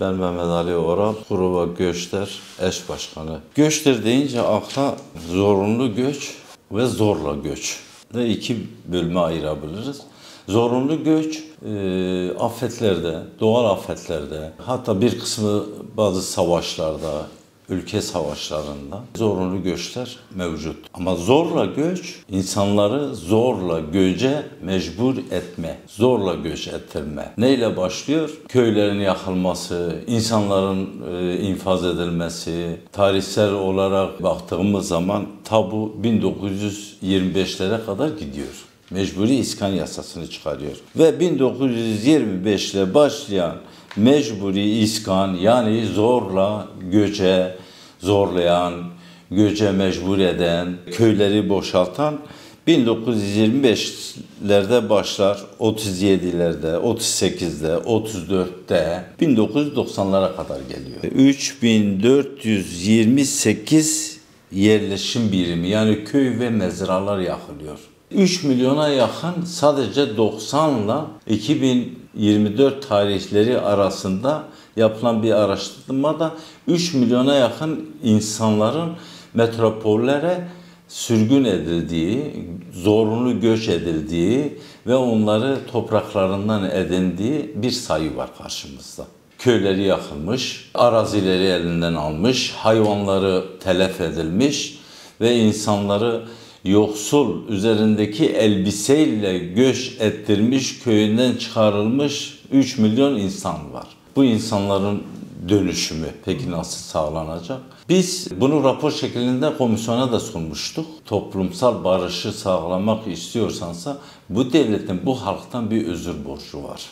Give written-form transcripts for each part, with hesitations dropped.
Ben Mehmet Ali Oral, Kuruva Göçler eş başkanı. Göçler deyince akla zorunlu göç ve zorla göç de iki bölüme ayırabiliriz. Zorunlu göç, afetlerde, doğal afetlerde, hatta bir kısmı bazı savaşlarda, ülke savaşlarında zorunlu göçler mevcut. Ama zorla göç, insanları zorla göçe mecbur etme, zorla göç ettirme. Neyle başlıyor? Köylerin yakılması, insanların infaz edilmesi, tarihsel olarak baktığımız zaman tabu 1925'lere kadar gidiyor. Mecburi iskan yasasını çıkarıyor. Ve 1925 ile başlayan mecburi iskan, yani zorla göçe zorlayan, göçe mecbur eden, köyleri boşaltan 1925'lerde başlar, 37'lerde, 38'de, 34'te 1990'lara kadar geliyor. 3428 yerleşim birimi, yani köy ve mezralar yakılıyor. 3 milyona yakın sadece 90'la 2024 tarihleri arasında yapılan bir araştırmada 3 milyona yakın insanların metropollere sürgün edildiği, zorunlu göç edildiği ve onları topraklarından edindiği bir sayı var karşımızda. Köyleri yakılmış, arazileri elinden almış, hayvanları telef edilmiş ve insanları yoksul, üzerindeki elbiseyle göç ettirmiş, köyünden çıkarılmış 3 milyon insan var. Bu insanların dönüşümü peki nasıl sağlanacak? Biz bunu rapor şeklinde komisyona da sunmuştuk. Toplumsal barışı sağlamak istiyorsansa bu devletin bu halktan bir özür borcu var.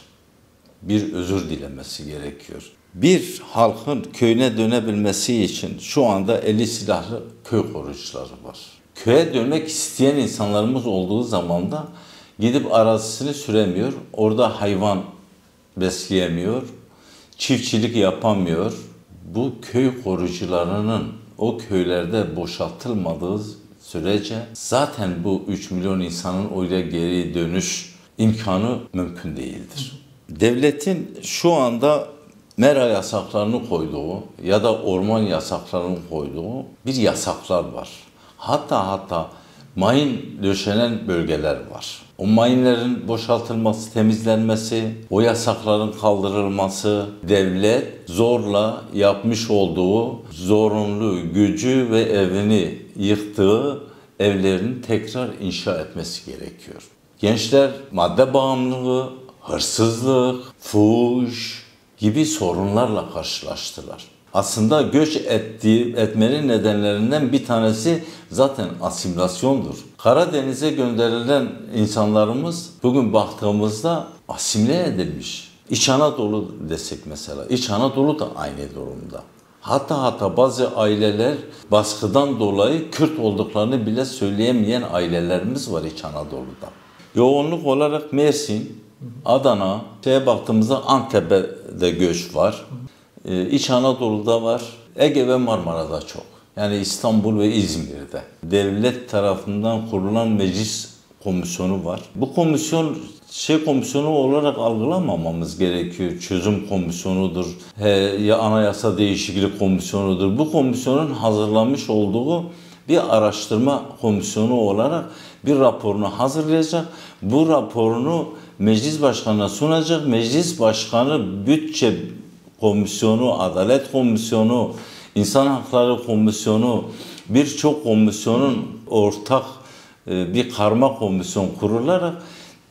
Bir özür dilemesi gerekiyor. Bir halkın köyüne dönebilmesi için şu anda eli silahlı köy koruyucuları var. Köye dönmek isteyen insanlarımız olduğu zaman da gidip arazisini süremiyor, orada hayvan besleyemiyor, çiftçilik yapamıyor. Bu köy koruyucularının o köylerde boşaltılmadığı sürece zaten bu 3 milyon insanın oraya geri dönüş imkanı mümkün değildir. Devletin şu anda mera yasaklarını koyduğu ya da orman yasaklarını koyduğu bir yasaklar var. Hatta mayın döşenen bölgeler var. O mayınların boşaltılması, temizlenmesi, o yasakların kaldırılması, devlet zorla yapmış olduğu zorunlu gücü ve evini yıktığı evlerini tekrar inşa etmesi gerekiyor. Gençler madde bağımlılığı, hırsızlık, fuhuş gibi sorunlarla karşılaştılar. Aslında göç etmenin nedenlerinden bir tanesi zaten asimilasyondur. Karadeniz'e gönderilen insanlarımız bugün baktığımızda asimile edilmiş. İç Anadolu desek mesela, İç Anadolu da aynı durumda. Hatta bazı aileler baskıdan dolayı Kürt olduklarını bile söyleyemeyen ailelerimiz var İç Anadolu'da. Yoğunluk olarak Mersin, Adana, baktığımızda Antep'te de göç var. İç Anadolu'da var, Ege ve Marmara'da çok. Yani İstanbul ve İzmir'de. Devlet tarafından kurulan meclis komisyonu var. Bu komisyon komisyonu olarak algılamamamız gerekiyor. Çözüm komisyonudur, ya anayasa değişikliği komisyonudur. Bu komisyonun hazırlamış olduğu bir araştırma komisyonu olarak bir raporunu hazırlayacak. Bu raporunu meclis başkanına sunacak. Meclis başkanı bütçe komisyonu, adalet komisyonu, insan hakları komisyonu, birçok komisyonun ortak bir karma komisyon kurularak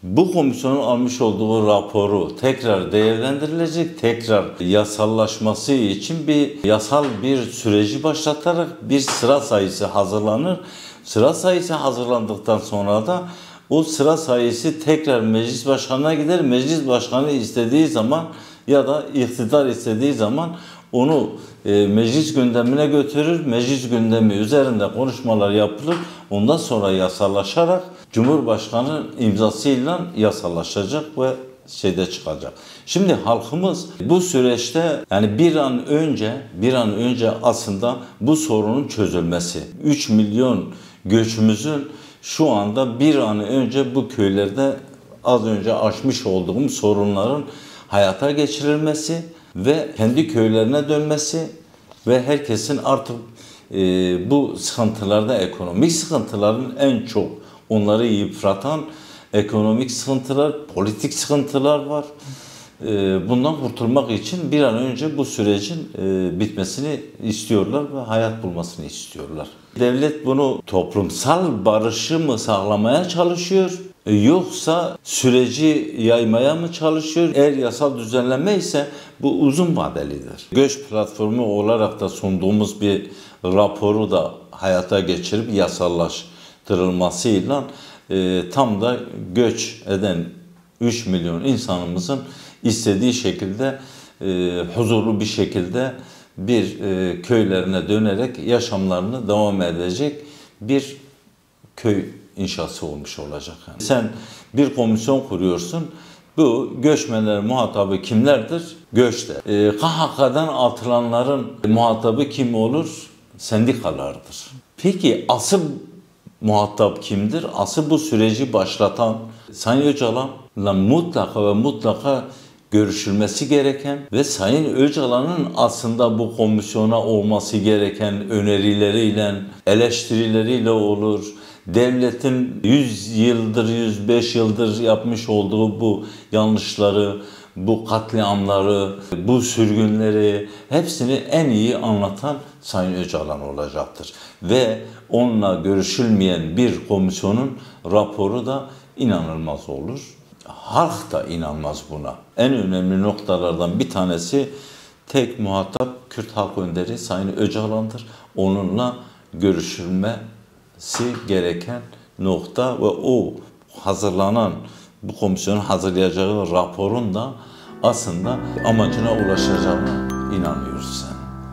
bu komisyonun almış olduğu raporu tekrar değerlendirilecek, tekrar yasallaşması için bir yasal bir süreci başlatarak bir sıra sayısı hazırlanır. Sıra sayısı hazırlandıktan sonra da o sıra sayısı tekrar meclis başkanına gider. Meclis başkanı istediği zaman ya da iktidar istediği zaman onu meclis gündemine götürür. Meclis gündemi üzerinde konuşmalar yapılır. Ondan sonra yasallaşarak Cumhurbaşkanı imzasıyla yasallaşacak ve çıkacak. Şimdi halkımız bu süreçte yani bir an önce aslında bu sorunun çözülmesi. 3 milyon göçümüzün şu anda bir an önce bu köylerde az önce aşmış olduğum sorunların hayata geçirilmesi ve kendi köylerine dönmesi ve herkesin artık bu sıkıntılarda, ekonomik sıkıntıların en çok onları yıpratan ekonomik sıkıntılar, politik sıkıntılar var. Bundan kurtulmak için bir an önce bu sürecin bitmesini istiyorlar ve hayat bulmasını istiyorlar. Devlet bunu toplumsal barışı mı sağlamaya çalışıyor, yoksa süreci yaymaya mı çalışıyor? Eğer yasal düzenleme ise bu uzun vadelidir. Göç platformu olarak da sunduğumuz bir raporu da hayata geçirip yasallaştırılmasıyla tam da göç eden 3 milyon insanımızın istediği şekilde huzurlu bir şekilde bir köylerine dönerek yaşamlarını devam edecek bir köy inşası olmuş olacak. Yani sen bir komisyon kuruyorsun. Bu göçmenlerin muhatabı kimlerdir? Göçte. KHK'dan atılanların muhatabı kim olur? Sendikalardır. Peki asıl muhatap kimdir? Asıl bu süreci başlatan Sayın Öcalan'la mutlaka ve mutlaka görüşülmesi gereken ve Sayın Öcalan'ın aslında bu komisyona olması gereken önerileriyle, eleştirileriyle olur. Devletin 100 yıldır, 105 yıldır yapmış olduğu bu yanlışları, bu katliamları, bu sürgünleri hepsini en iyi anlatan Sayın Öcalan olacaktır. Ve onunla görüşülmeyen bir komisyonun raporu da inanılmaz olur. Halk da inanmaz buna. En önemli noktalardan bir tanesi tek muhatap Kürt Halk Önderi Sayın Öcalan'dır. Onunla görüşülmesi gereken nokta ve o hazırlanan bu komisyonun hazırlayacağı raporun da aslında amacına ulaşacağına inanıyoruz.